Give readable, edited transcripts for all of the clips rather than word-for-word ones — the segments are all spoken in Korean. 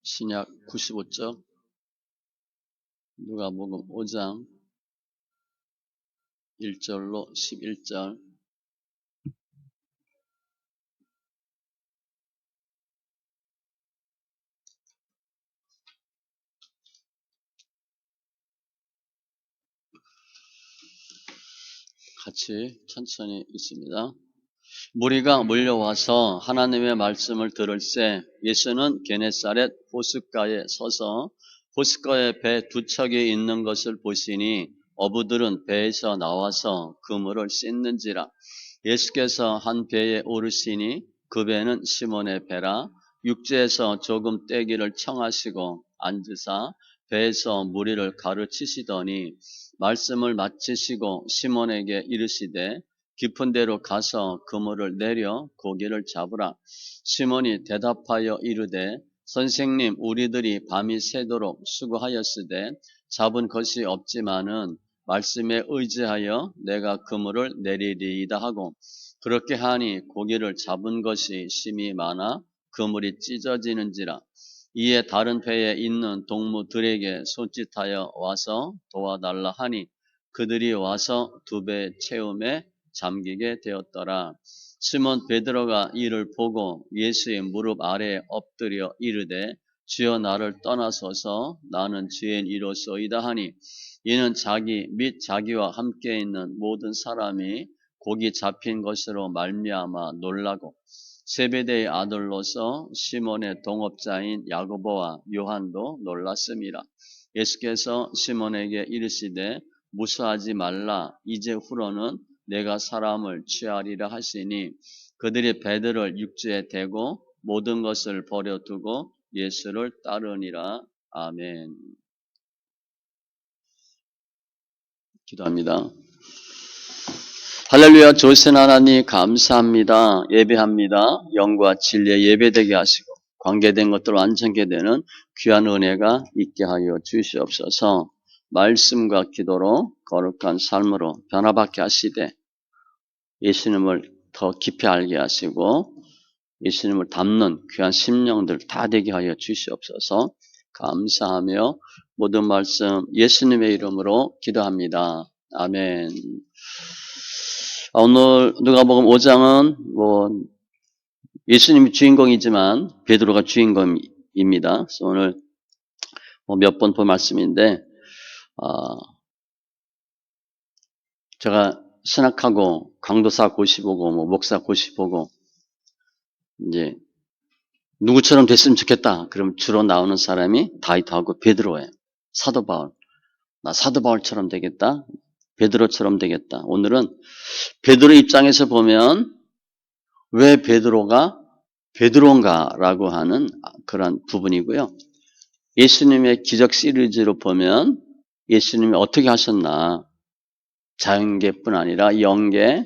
신약 95쪽 누가복음 5장 1절로 11절. 같이 천천히 읽습니다. 무리가 몰려와서 하나님의 말씀을 들을새 예수는 게네사렛 호숫가에 서서 호숫가에 배 두 척이 있는 것을 보시니 어부들은 배에서 나와서 그물을 씻는지라. 예수께서 한 배에 오르시니 그 배는 시몬의 배라. 육지에서 조금 떼기를 청하시고 앉으사 배에서 무리를 가르치시더니 말씀을 마치시고 시몬에게 이르시되 깊은 데로 가서 그물을 내려 고기를 잡으라. 시몬이 대답하여 이르되 선생님, 우리들이 밤이 새도록 수고하였으되 잡은 것이 없지만은 말씀에 의지하여 내가 그물을 내리리이다 하고, 그렇게 하니 고기를 잡은 것이 심히 많아 그물이 찢어지는지라. 이에 다른 배에 있는 동무들에게 손짓하여 와서 도와달라 하니 그들이 와서 두 배 채움에 잠기게 되었더라. 시몬 베드로가 이를 보고 예수의 무릎 아래에 엎드려 이르되 주여 나를 떠나소서, 나는 죄인이로소이다 하니, 이는 자기 및 자기와 함께 있는 모든 사람이 고기 잡힌 것으로 말미암아 놀라고, 세베대의 아들로서 시몬의 동업자인 야고보와 요한도 놀랐음이라. 예수께서 시몬에게 이르시되 무수하지 말라. 이제 후로는 내가 사람을 취하리라 하시니 그들이 배들을 육지에 대고 모든 것을 버려두고 예수를 따르니라. 아멘. 기도합니다. 할렐루야. 좋으신 하나님 감사합니다. 예배합니다. 영과 진리에 예배되게 하시고 관계된 것들 완전케 되는 귀한 은혜가 있게 하여 주시옵소서. 말씀과 기도로 거룩한 삶으로 변화받게 하시되 예수님을 더 깊이 알게 하시고 예수님을 닮는 귀한 심령들 다 되게 하여 주시옵소서. 감사하며 모든 말씀 예수님의 이름으로 기도합니다. 아멘. 오늘 누가복음 5장은 예수님이 주인공이지만 베드로가 주인공입니다. 그래서 오늘 몇 번 본 말씀인데 제가 신학하고 강도사 고시 보고 목사 고시 보고 이제 누구처럼 됐으면 좋겠다. 그럼 주로 나오는 사람이 다윗하고 베드로예요. 사도 바울. 나 사도 바울처럼 되겠다. 베드로처럼 되겠다. 오늘은 베드로 입장에서 보면 왜 베드로가 베드로인가라고 하는 그런 부분이고요. 예수님의 기적 시리즈로 보면 예수님이 어떻게 하셨나, 자연계뿐 아니라 영계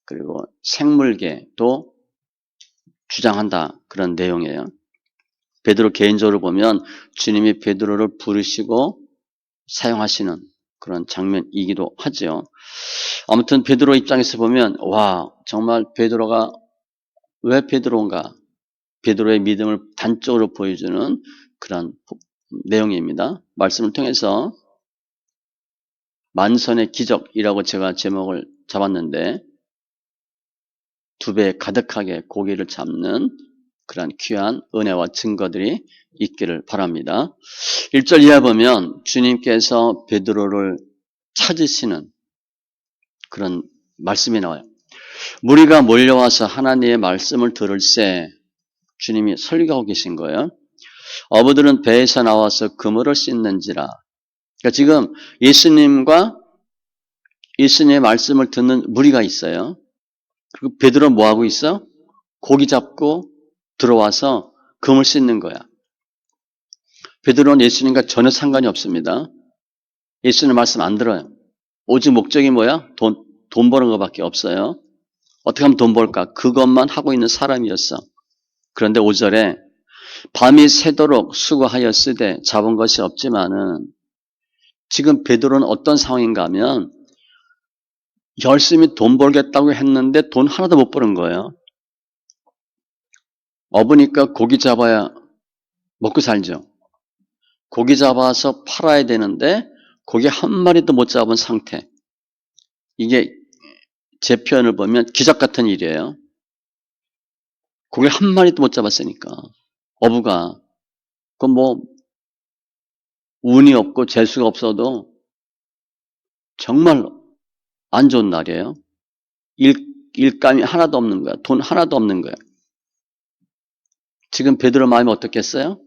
그리고 생물계도 주장한다, 그런 내용이에요. 베드로 개인적으로 보면 주님이 베드로를 부르시고 사용하시는 그런 장면이기도 하죠. 아무튼 베드로 입장에서 보면 와, 정말 베드로가 왜 베드로인가, 베드로의 믿음을 단적으로 보여주는 그런 내용입니다. 말씀을 통해서 만선의 기적이라고 제가 제목을 잡았는데 두 배 가득하게 고기를 잡는 그런 귀한 은혜와 증거들이 있기를 바랍니다. 1절 이하 보면 주님께서 베드로를 찾으시는 그런 말씀이 나와요. 무리가 몰려와서 하나님의 말씀을 들을새, 주님이 설교하고 계신 거예요. 어부들은 배에서 나와서 그물을 씻는지라. 그러니까 지금 예수님과 예수님의 말씀을 듣는 무리가 있어요. 그리고 베드로는 뭐 하고 있어? 고기 잡고 들어와서 그물 씻는 거야. 베드로는 예수님과 전혀 상관이 없습니다. 예수님 말씀 안 들어요. 오직 목적이 뭐야? 돈 버는 것밖에 없어요. 어떻게 하면 돈 벌까? 그것만 하고 있는 사람이었어. 그런데 5절에 밤이 새도록 수고하였으되 잡은 것이 없지만은, 지금 베드로는 어떤 상황인가 하면 열심히 돈 벌겠다고 했는데 돈 하나도 못 버는 거예요. 어부니까 고기 잡아야 먹고 살죠. 고기 잡아서 팔아야 되는데 고기 한 마리도 못 잡은 상태. 이게 제 표현을 보면 기적 같은 일이에요. 고기 한 마리도 못 잡았으니까. 어부가. 그건 뭐 운이 없고 재수가 없어도 정말 안 좋은 날이에요. 일감이 하나도 없는 거야. 돈 하나도 없는 거야. 지금 베드로 마음이 어떻겠어요?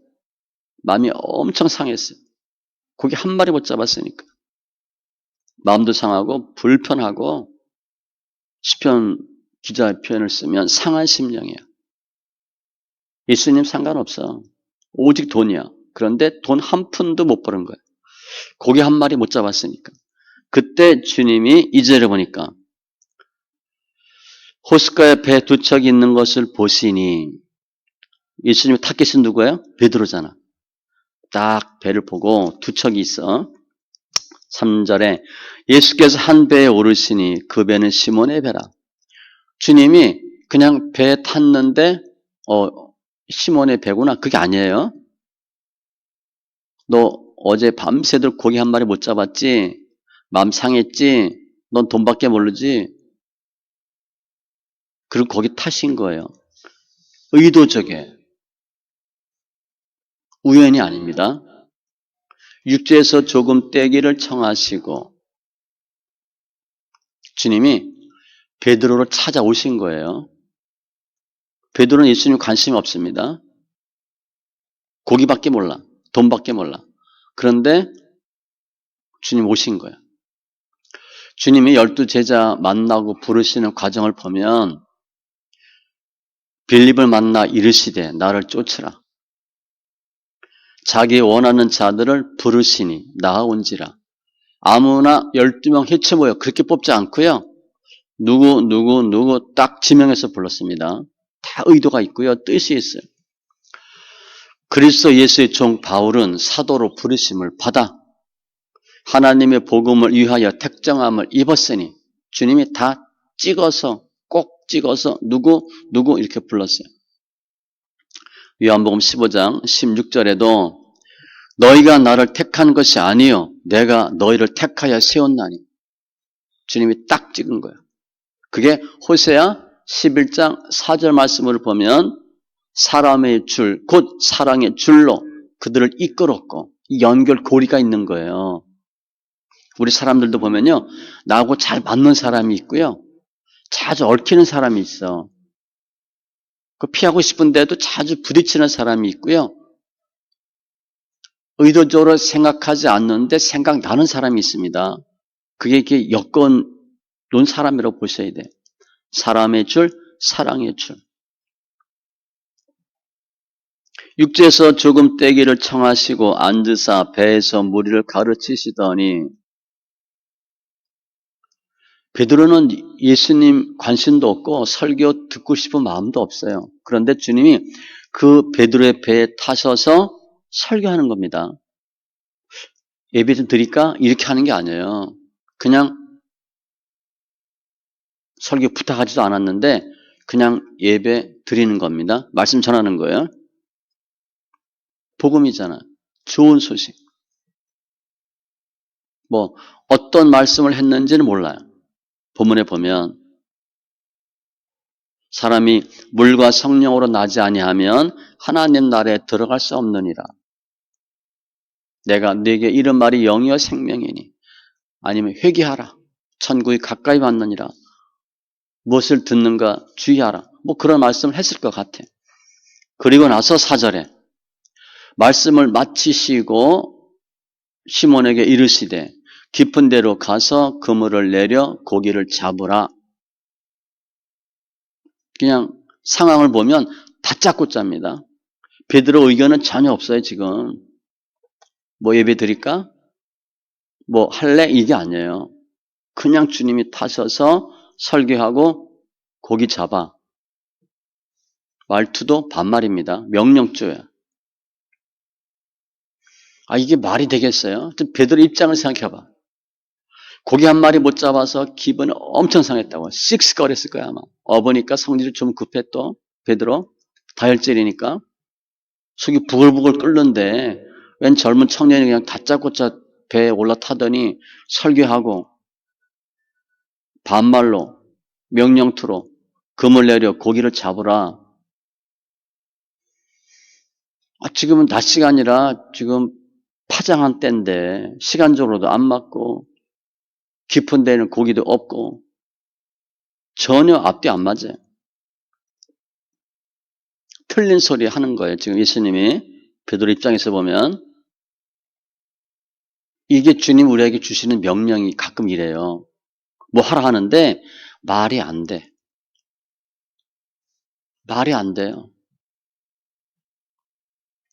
마음이 엄청 상했어요. 고기 한 마리 못 잡았으니까. 마음도 상하고 불편하고 시편 기자의 표현을 쓰면 상한 심령이야. 예수님 상관없어. 오직 돈이야. 그런데 돈 한 푼도 못 버는 거야. 고기 한 마리 못 잡았으니까. 그때 주님이 2절에 보니까 호숫가에 배 두 척이 있는 것을 보시니 예수님의 타겟은 누구예요? 베드로잖아. 딱 배를 보고 두 척이 있어. 3절에 예수께서 한 배에 오르시니 그 배는 시몬의 배라. 주님이 그냥 배에 탔는데 시몬의 배구나. 그게 아니에요. 너 어제 밤새도록 고기 한 마리 못 잡았지? 마음 상했지? 넌 돈밖에 모르지? 그리고 거기 타신 거예요. 의도적에. 우연이 아닙니다. 육지에서 조금 떼기를 청하시고 주님이 베드로를 찾아오신 거예요. 베드로는 예수님 관심이 없습니다. 고기밖에 몰라. 돈밖에 몰라. 그런데 주님 오신 거예요. 주님이 12제자 만나고 부르시는 과정을 보면 빌립을 만나 이르시되 나를 쫓으라. 자기 원하는 자들을 부르시니 나아온지라. 아무나 12명 해쳐 모여 그렇게 뽑지 않고요. 누구 딱 지명해서 불렀습니다. 다 의도가 있고요. 뜻이 있어요. 그리스도 예수의 종 바울은 사도로 부르심을 받아 하나님의 복음을 위하여 택정함을 입었으니 주님이 다 찍어서 꼭 찍어서 누구 이렇게 불렀어요. 요한복음 15장 16절에도 너희가 나를 택한 것이 아니요 내가 너희를 택하여 세웠나니 주님이 딱 찍은 거예요. 그게 호세아 11장 4절 말씀을 보면 사람의 줄, 곧 사랑의 줄로 그들을 이끌었고 이 연결고리가 있는 거예요. 우리 사람들도 보면요. 나하고 잘 맞는 사람이 있고요. 자주 얽히는 사람이 있어. 그 피하고 싶은데도 자주 부딪히는 사람이 있고요. 의도적으로 생각하지 않는데 생각나는 사람이 있습니다. 그게 이렇게 엮어놓은 사람이라고 보셔야 돼. 사람의 줄, 사랑의 줄. 육지에서 조금 떼기를 청하시고 앉으사 배에서 무리를 가르치시더니 베드로는 예수님 관심도 없고 설교 듣고 싶은 마음도 없어요. 그런데 주님이 그 베드로의 배에 타셔서 설교하는 겁니다. 예배 좀 드릴까? 이렇게 하는 게 아니에요. 그냥 설교 부탁하지도 않았는데 그냥 예배 드리는 겁니다. 말씀 전하는 거예요. 복음이잖아. 좋은 소식. 뭐 어떤 말씀을 했는지는 몰라요. 본문에 보면 사람이 물과 성령으로 나지 아니하면 하나님 나라에 들어갈 수 없느니라. 내가 네게 이런 말이 영이여 생명이니 아니면 회개하라. 천국이 가까이 왔느니라. 무엇을 듣는가 주의하라. 뭐 그런 말씀을 했을 것 같아. 그리고 나서 4절에 말씀을 마치시고 시몬에게 이르시되 깊은 데로 가서 그물을 내려 고기를 잡으라. 그냥 상황을 보면 다짜고짜입니다. 베드로 의견은 전혀 없어요. 지금 뭐 예배 드릴까? 뭐 할래? 이게 아니에요. 그냥 주님이 타셔서 설교하고 고기 잡아. 말투도 반말입니다. 명령조야. 이게 말이 되겠어요? 베드로 입장을 생각해봐. 고기 한 마리 못 잡아서 기분이 엄청 상했다고. 씩씩거렸을 거야 아마. 어보니까 성질이 좀 급해 또 베드로 다혈질이니까. 속이 부글부글 끓는데 웬 젊은 청년이 그냥 다짜고짜 배에 올라타더니 설교하고 반말로 명령투로 금을 내려 고기를 잡으라. 지금은 낮 시간이라 지금 파장한 때인데 시간적으로도 안 맞고 깊은 데는 고기도 없고 전혀 앞뒤 안 맞아요. 틀린 소리 하는 거예요. 지금 예수님이 베드로 입장에서 보면 이게 주님 우리에게 주시는 명령이 가끔 이래요. 뭐 하라 하는데 말이 안 돼. 말이 안 돼요.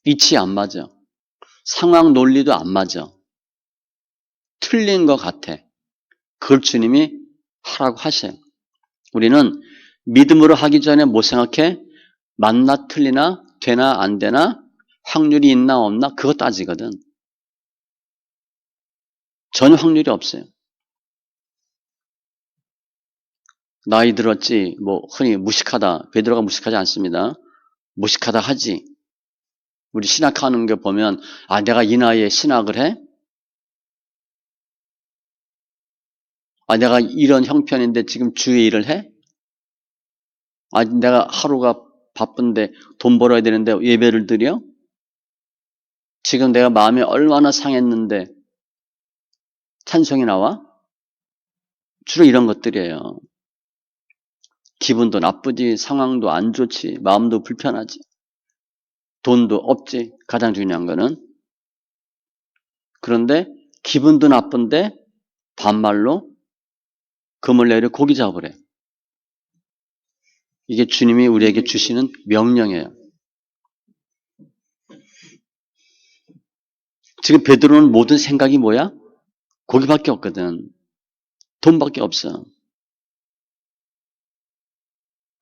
이치 안 맞아. 상황 논리도 안 맞아. 틀린 것 같아. 그걸 주님이 하라고 하셔요. 우리는 믿음으로 하기 전에 뭐 생각해? 맞나 틀리나 되나 안 되나 확률이 있나 없나 그거 따지거든. 전혀 확률이 없어요. 나이 들었지 뭐 흔히 무식하다. 베드로가 무식하지 않습니다. 무식하다 하지. 우리 신학하는 거 보면 내가 이 나이에 신학을 해? 내가 이런 형편인데 지금 주의 일을 해? 내가 하루가 바쁜데 돈 벌어야 되는데 예배를 드려? 지금 내가 마음이 얼마나 상했는데 찬송이 나와? 주로 이런 것들이에요. 기분도 나쁘지, 상황도 안 좋지, 마음도 불편하지, 돈도 없지, 가장 중요한 거는. 그런데 기분도 나쁜데 반말로 금을 내려 고기 잡으래. 이게 주님이 우리에게 주시는 명령이에요. 지금 베드로는 모든 생각이 뭐야? 고기밖에 없거든. 돈밖에 없어.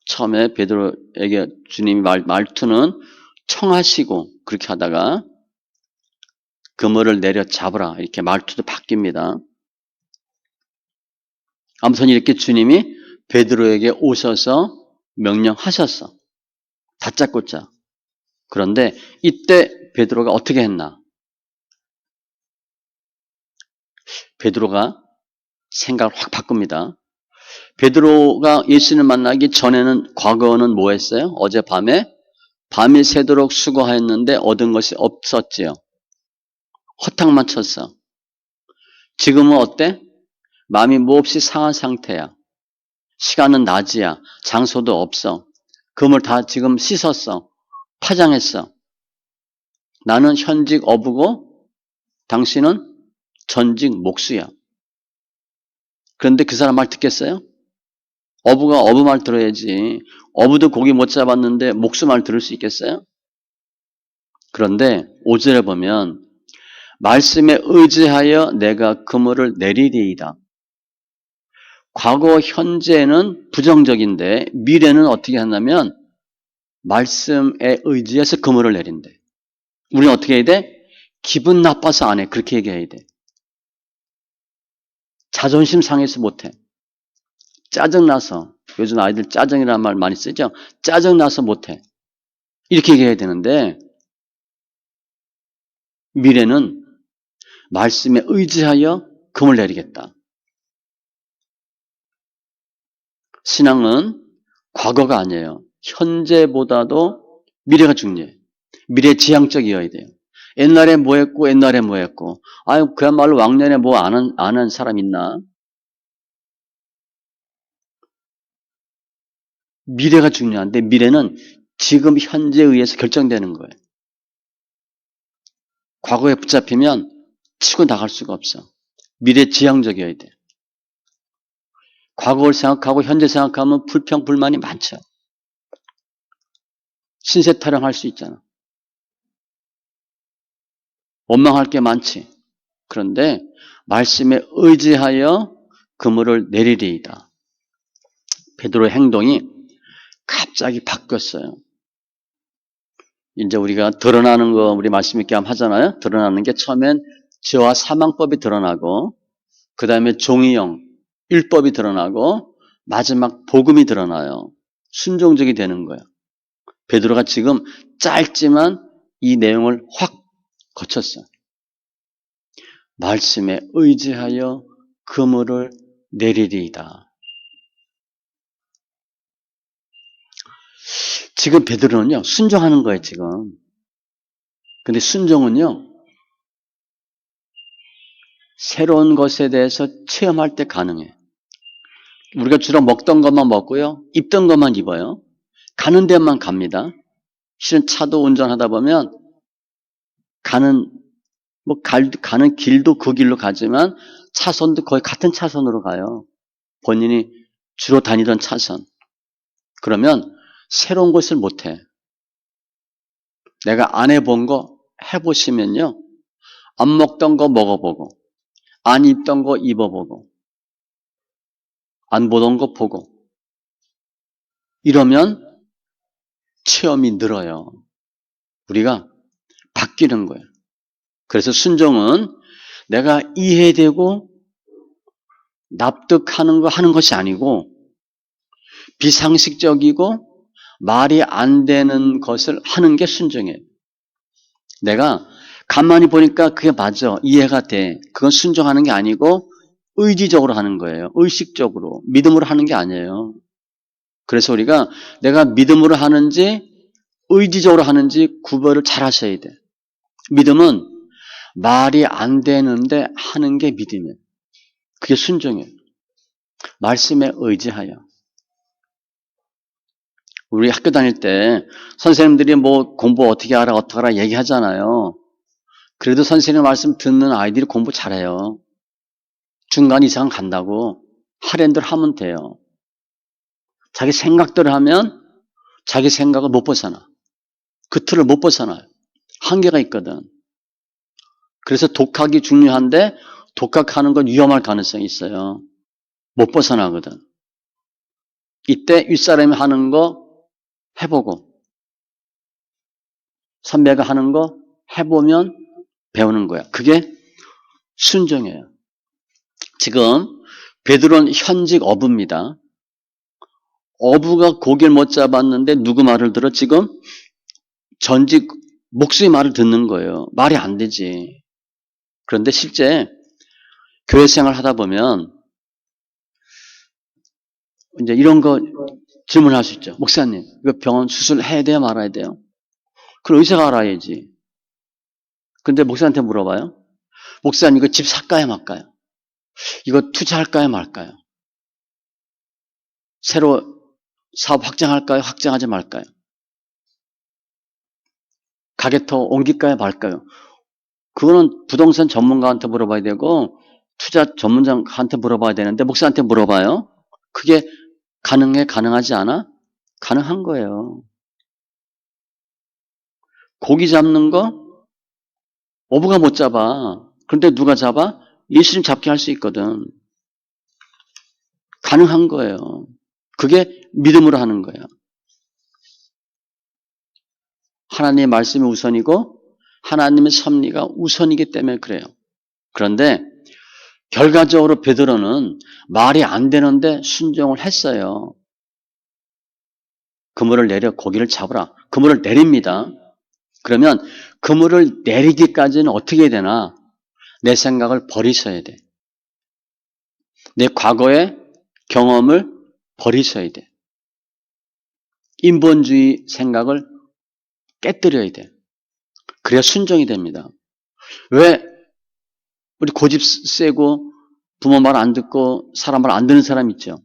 처음에 베드로에게 주님이 말투는 청하시고 그렇게 하다가 그물을 내려 잡으라 이렇게 말투도 바뀝니다. 아무튼 이렇게 주님이 베드로에게 오셔서 명령하셨어. 다짜고짜. 그런데 이때 베드로가 어떻게 했나? 베드로가 생각을 확 바꿉니다. 베드로가 예수님을 만나기 전에는 과거는 뭐 했어요? 어젯밤에 밤이 새도록 수고하였는데 얻은 것이 없었지요. 허탕만 쳤어. 지금은 어때? 마음이 몹시 상한 상태야. 시간은 낮이야. 장소도 없어. 금을 다 지금 씻었어. 파장했어. 나는 현직 어부고 당신은 전직 목수야. 그런데 그 사람 말 듣겠어요? 어부가 어부 말 들어야지. 어부도 고기 못 잡았는데 목수 말 들을 수 있겠어요? 그런데 5절에 보면 말씀에 의지하여 내가 그물을 내리리이다. 과거 현재는 부정적인데 미래는 어떻게 한다면 말씀에 의지해서 그물을 내린대. 우리는 어떻게 해야 돼? 기분 나빠서 안 해. 그렇게 얘기해야 돼. 자존심 상해서 못해. 짜증나서. 요즘 아이들 짜증이라는 말 많이 쓰죠. 짜증나서 못해. 이렇게 얘기해야 되는데 미래는 말씀에 의지하여 금을 내리겠다. 신앙은 과거가 아니에요. 현재보다도 미래가 중요해. 미래 지향적이어야 돼요. 옛날에 뭐 했고 옛날에 뭐 했고 그야말로 왕년에 뭐 아는 사람 있나? 미래가 중요한데 미래는 지금 현재에 의해서 결정되는 거예요. 과거에 붙잡히면 치고 나갈 수가 없어. 미래 지향적이어야 돼. 과거를 생각하고 현재 생각하면 불평, 불만이 많죠. 신세 타령할 수 있잖아. 원망할 게 많지. 그런데 말씀에 의지하여 그물을 내리리이다. 베드로의 행동이 갑자기 바뀌었어요. 이제 우리가 드러나는 거 우리 말씀 있게 하잖아요. 드러나는 게 처음엔 죄와 사망법이 드러나고 그 다음에 종이형, 율법이 드러나고 마지막 복음이 드러나요. 순종적이 되는 거예요. 베드로가 지금 짧지만 이 내용을 확 거쳤어. 말씀에 의지하여 그물을 내리리이다. 지금 베드로는요, 순종하는 거예요, 지금. 근데 순종은요, 새로운 것에 대해서 체험할 때 가능해. 우리가 주로 먹던 것만 먹고요, 입던 것만 입어요. 가는 데만 갑니다. 실은 차도 운전하다 보면 가는 길도 그 길로 가지만 차선도 거의 같은 차선으로 가요. 본인이 주로 다니던 차선. 그러면 새로운 것을 못해. 내가 안 해본 거 해보시면요. 안 먹던 거 먹어보고, 안 입던 거 입어보고, 안 보던 거 보고. 이러면 체험이 늘어요. 우리가 바뀌는 거예요. 그래서 순종은 내가 이해되고 납득하는 거 하는 것이 아니고 비상식적이고 말이 안 되는 것을 하는 게 순종이에요. 내가 가만히 보니까 그게 맞아. 이해가 돼. 그건 순종하는 게 아니고 의지적으로 하는 거예요. 의식적으로. 믿음으로 하는 게 아니에요. 그래서 우리가 내가 믿음으로 하는지 의지적으로 하는지 구별을 잘 하셔야 돼. 믿음은 말이 안 되는데 하는 게 믿음이에요. 그게 순종이에요. 말씀에 의지하여. 우리 학교 다닐 때 선생님들이 뭐 공부 어떻게 하라 어떻게 하라 얘기하잖아요. 그래도 선생님 말씀 듣는 아이들이 공부 잘해요. 중간 이상 간다고 하랜 대로 하면 돼요. 자기 생각대로 하면 자기 생각을 못 벗어나. 그 틀을 못 벗어나요. 한계가 있거든. 그래서 독학이 중요한데 독학하는 건 위험할 가능성이 있어요. 못 벗어나거든. 이때 윗사람이 하는 거 해보고 선배가 하는 거 해보면 배우는 거야. 그게 순종이에요. 지금 베드로는 현직 어부입니다. 어부가 고기를 못 잡았는데 누구 말을 들어? 지금 전직 목수의 말을 듣는 거예요. 말이 안 되지. 그런데 실제 교회 생활 하다 보면 이제 이런 거 질문할 수 있죠. 목사님, 이거 병원 수술해야 돼요? 말아야 돼요? 그럼 의사가 알아야지. 근데 목사한테 물어봐요. 목사님, 이거 집 살까요? 말까요? 이거 투자할까요? 말까요? 새로 사업 확장할까요? 확장하지 말까요? 가게터 옮길까요? 말까요? 그거는 부동산 전문가한테 물어봐야 되고 투자 전문가한테 물어봐야 되는데 목사한테 물어봐요. 그게 가능해? 가능하지 않아? 가능한 거예요. 고기 잡는 거 어부가 못 잡아. 그런데 누가 잡아? 예수님 잡게 할 수 있거든. 가능한 거예요. 그게 믿음으로 하는 거예요. 하나님의 말씀이 우선이고 하나님의 섭리가 우선이기 때문에 그래요. 그런데 결과적으로 베드로는 말이 안 되는데 순종을 했어요. 그물을 내려 고기를 잡으라. 그물을 내립니다. 그러면 그물을 내리기까지는 어떻게 해야 되나? 내 생각을 버리셔야 돼. 내 과거의 경험을 버리셔야 돼. 인본주의 생각을 깨뜨려야 돼. 그래야 순종이 됩니다. 왜 우리 고집 세고 부모 말 안 듣고 사람 말 안 듣는 사람 있죠.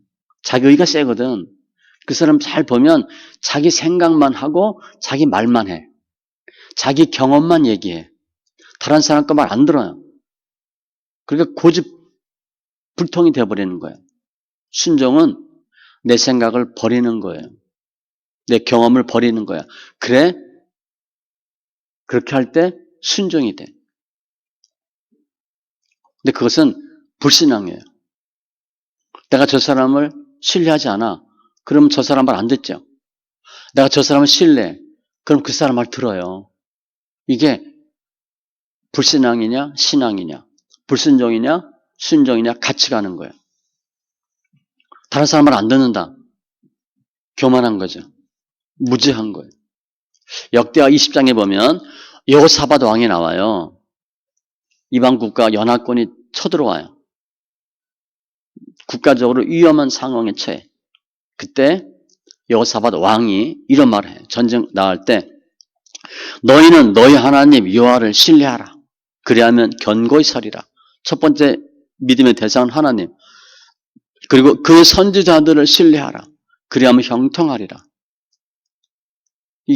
자기 의가 세거든. 그 사람 잘 보면 자기 생각만 하고 자기 말만 해. 자기 경험만 얘기해. 다른 사람 거 말 안 들어요. 그러니까 고집 불통이 되어버리는 거예요. 순종은 내 생각을 버리는 거예요. 내 경험을 버리는 거야. 그래? 그렇게 할 때 순종이 돼. 근데 그것은 불신앙이에요. 내가 저 사람을 신뢰하지 않아. 그럼 저 사람 말 안 듣죠. 내가 저 사람을 신뢰해. 그럼 그 사람 말 들어요. 이게 불신앙이냐 신앙이냐 불순종이냐 순종이냐 같이 가는 거예요. 다른 사람 말 안 듣는다. 교만한 거죠. 무지한 거예요. 역대하 20장에 보면 여호사밧 왕이 나와요. 이방 국가 연합군이 쳐들어와요. 국가적으로 위험한 상황에 처해. 그때 여호사밧 왕이 이런 말을 해요. 전쟁 나갈 때 너희는 너희 하나님 여호와를 신뢰하라. 그리하면 견고히 서리라. 첫 번째 믿음의 대상은 하나님. 그리고 그의 선지자들을 신뢰하라. 그리하면 형통하리라.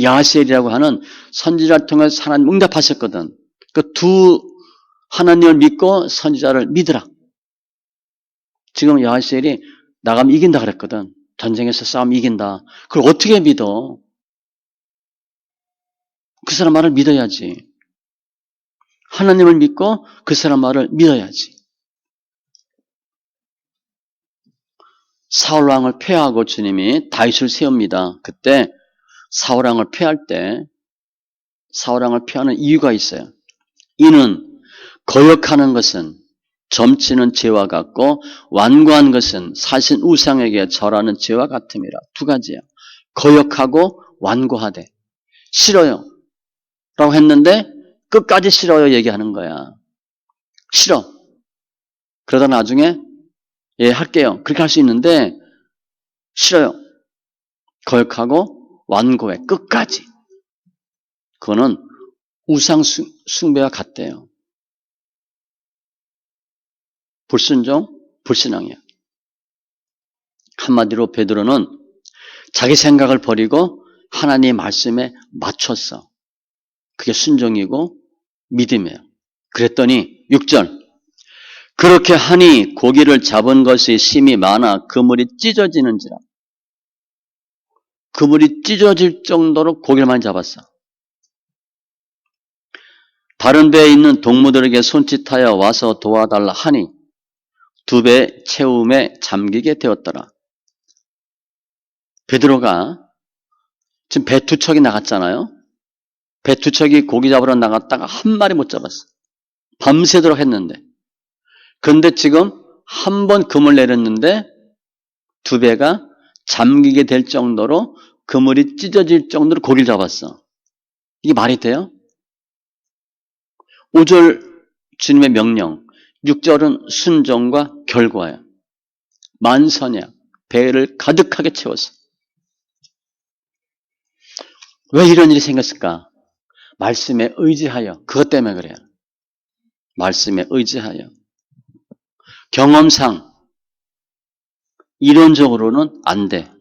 야하시엘이라고 하는 선지자를 통해서 하나님 응답하셨거든. 그 두 하나님을 믿고 선지자를 믿으라. 지금 야하시엘이 나가면 이긴다 그랬거든. 전쟁에서 싸우면 이긴다. 그걸 어떻게 믿어? 그 사람 말을 믿어야지. 하나님을 믿고 그 사람 말을 믿어야지. 사울왕을 폐하고 주님이 다윗을 세웁니다. 그때 사울왕을 폐할 때 사울왕을 폐하는 이유가 있어요. 이는 거역하는 것은 점치는 죄와 같고 완고한 것은 사신 우상에게 절하는 죄와 같음이라. 두 가지야. 거역하고 완고하되. 싫어요 라고 했는데 끝까지 싫어요 얘기하는 거야. 싫어. 그러다 나중에 예 할게요. 그렇게 할 수 있는데 싫어요. 거역하고 완고해. 끝까지. 그거는 우상 숭배와 같대요. 불순종, 불신앙이야. 한마디로 베드로는 자기 생각을 버리고 하나님의 말씀에 맞췄어. 그게 순종이고 믿음이에요. 그랬더니 6절 그렇게 하니 고기를 잡은 것이 심이 많아 그물이 찢어지는지라. 그물이 찢어질 정도로 고기를 많이 잡았어. 다른 배에 있는 동무들에게 손짓하여 와서 도와달라 하니 두 배 채움에 잠기게 되었더라. 베드로가 지금 배 두 척이 나갔잖아요. 배 두 척이 고기 잡으러 나갔다가 한 마리 못 잡았어. 밤새도록 했는데. 그런데 지금 한 번 그물 내렸는데 두 배가 잠기게 될 정도로 그물이 찢어질 정도로 고기를 잡았어. 이게 말이 돼요? 5절 주님의 명령, 6절은 순종과 결과예요. 만선이야. 배를 가득하게 채웠어. 왜 이런 일이 생겼을까? 말씀에 의지하여. 그것 때문에 그래요. 말씀에 의지하여. 경험상 이론적으로는 안 돼.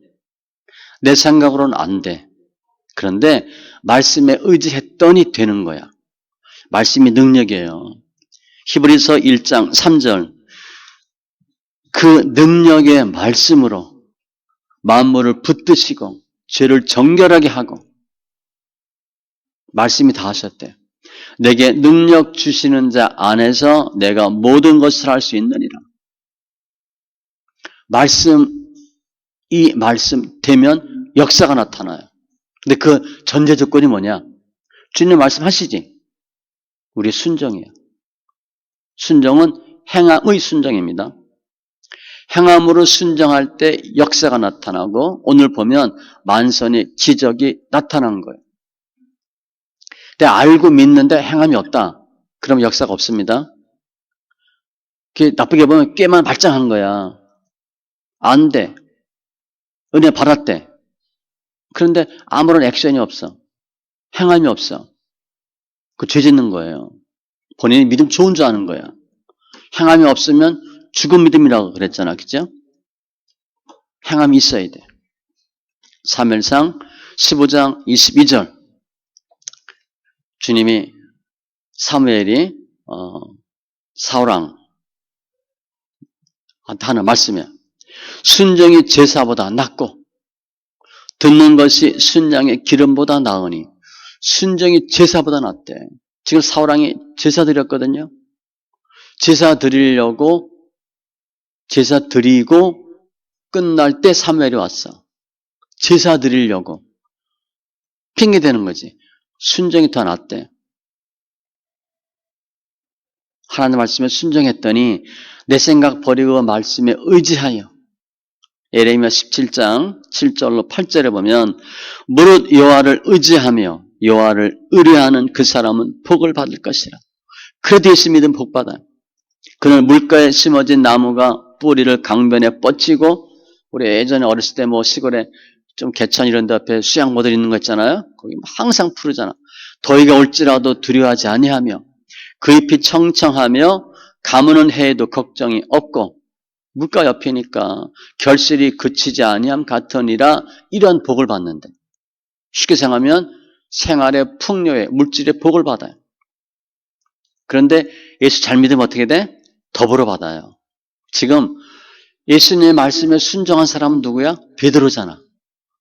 내 생각으로는 안 돼. 그런데 말씀에 의지했더니 되는 거야. 말씀이 능력이에요. 히브리서 1장 3절 그 능력의 말씀으로 만물을 붙드시고 죄를 정결하게 하고 말씀이 다 하셨대. 내게 능력 주시는 자 안에서 내가 모든 것을 할 수 있느니라. 이 말씀 되면 역사가 나타나요. 근데 그 전제 조건이 뭐냐? 주님 말씀하시지. 우리 순종이에요. 순종은 행함의 순종입니다. 행함으로 순종할 때 역사가 나타나고 오늘 보면 만선의 기적이 나타난 거예요. 근데 알고 믿는데 행함이 없다. 그럼 역사가 없습니다. 나쁘게 보면 꽤만 발전한 거야. 안 돼. 은혜 받았대. 그런데 아무런 액션이 없어. 행함이 없어. 그 죄 짓는 거예요. 본인이 믿음 좋은 줄 아는 거야. 행함이 없으면 죽은 믿음이라고 그랬잖아. 그죠? 행함이 있어야 돼. 사무엘상 15장 22절 주님이 사무엘이 사울왕 하는 말씀이야. 순종이 제사보다 낫고 듣는 것이 순양의 기름보다 나으니 순종이 제사보다 낫대. 지금 사울왕이 제사 드렸거든요. 제사 드리려고 제사 드리고 끝날 때 사무엘이 왔어. 제사 드리려고 핑계 대는 거지. 순종이 더 낫대. 하나님 말씀에 순종했더니 내 생각 버리고 말씀에 의지하여 예레미야 17장 7절로 8절에 보면 무릇 여호와를 의지하며 여호와를 의뢰하는 그 사람은 복을 받을 것이라. 그래도 예수 믿으면 복 받아요. 그는 물가에 심어진 나무가 뿌리를 강변에 뻗치고, 우리 예전에 어렸을 때 뭐 시골에 좀 개천 이런 데 앞에 수양모들 있는 거 있잖아요. 거기 항상 푸르잖아. 더위가 올지라도 두려워하지 아니하며 그 잎이 청청하며 가무는 해에도 걱정이 없고, 물가 옆이니까 결실이 그치지 아니함 같으니라. 이런 복을 받는데, 쉽게 생각하면 생활의 풍요에, 물질의 복을 받아요. 그런데 예수 잘 믿으면 어떻게 돼? 더불어 받아요. 지금 예수님의 말씀에 순종한 사람은 누구야? 베드로잖아.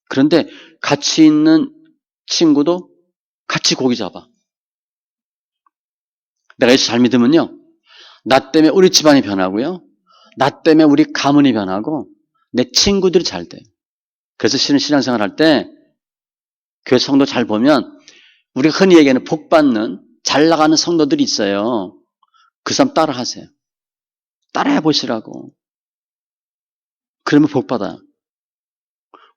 그런데 같이 있는 친구도 같이 고기 잡아. 내가 예수 잘 믿으면요, 나 때문에 우리 집안이 변하고요, 나 때문에 우리 가문이 변하고, 내 친구들이 잘 돼요. 그래서 신앙생활 할 때 교회 성도 잘 보면 우리가 흔히 얘기하는 복 받는 잘 나가는 성도들이 있어요. 그 사람 따라 하세요. 따라해 보시라고. 그러면 복 받아요.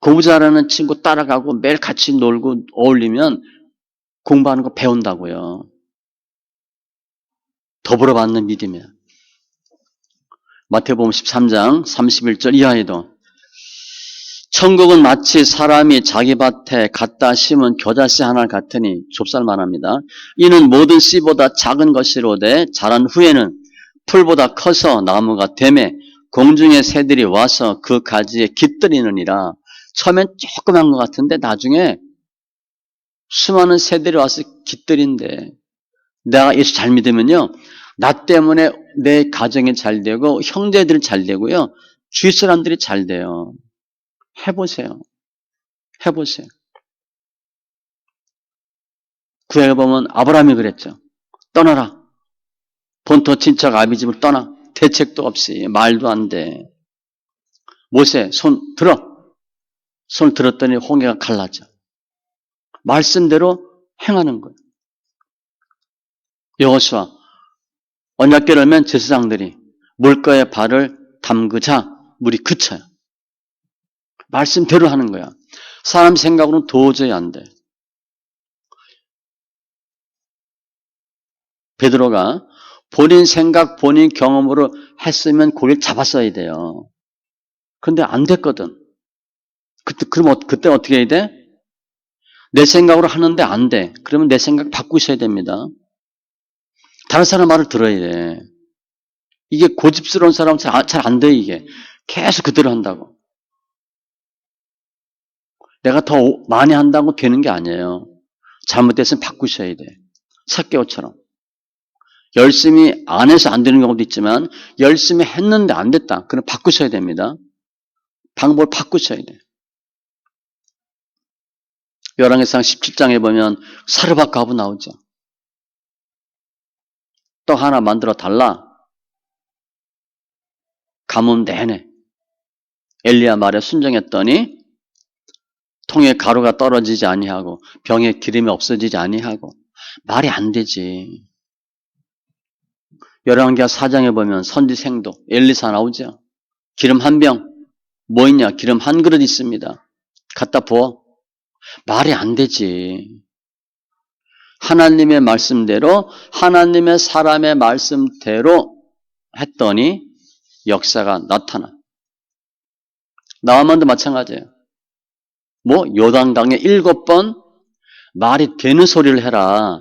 공부 잘하는 친구 따라가고 매일 같이 놀고 어울리면 공부하는 거 배운다고요. 더불어 받는 믿음이에요. 마태복음 13장 31절 이하에도 천국은 마치 사람이 자기 밭에 갖다 심은 겨자씨 하나 같으니, 좁쌀 말합니다. 이는 모든 씨보다 작은 것이로되 자란 후에는 풀보다 커서 나무가 되매 공중의 새들이 와서 그 가지에 깃들이느니라. 처음엔 조그만 것 같은데 나중에 수많은 새들이 와서 깃들인데, 내가 예수 잘 믿으면요, 나 때문에 내 가정이 잘 되고 형제들이 잘 되고요, 주위 사람들이 잘 돼요. 해보세요. 해보세요. 구약에 보면 아브라함이 그랬죠. 떠나라. 본토 친척 아비 집을 떠나. 대책도 없이, 말도 안 돼. 모세 손 들어. 손을 들었더니 홍해가 갈라져. 말씀대로 행하는 거예요. 여호수아 언약궤를 열면 제사장들이 물가에 발을 담그자 물이 그쳐요. 말씀대로 하는 거야. 사람 생각으로는 도저히 안 돼. 베드로가 본인 생각, 본인 경험으로 했으면 고기를 잡았어야 돼요. 그런데 안 됐거든. 그때 어떻게 해야 돼? 내 생각으로 하는데 안 돼. 그러면 내 생각 바꾸셔야 됩니다. 다른 사람 말을 들어야 돼. 이게 고집스러운 사람은 잘 안 돼, 이게. 계속 그대로 한다고. 내가 더 많이 한다고 되는 게 아니에요. 잘못됐으면 바꾸셔야 돼. 삭개오처럼. 열심히 안 해서 안 되는 경우도 있지만 열심히 했는데 안 됐다. 그럼 바꾸셔야 됩니다. 방법을 바꾸셔야 돼. 열왕기상 17장에 보면 사르밧 과부 나오죠. 떡 하나 만들어 달라. 가뭄 내내 엘리야 말에 순종했더니 통에 가루가 떨어지지 아니하고 병에 기름이 없어지지 아니하고. 말이 안 되지. 열왕기하 4장에 보면 선지생도 엘리사 나오죠. 기름 한 병, 뭐 있냐? 기름 한 그릇 있습니다. 갖다 부어. 말이 안 되지. 하나님의 말씀대로, 하나님의 사람의 말씀대로 했더니 역사가 나타나. 나아만도 마찬가지예요. 뭐 요단강에 7번 말이 되는 소리를 해라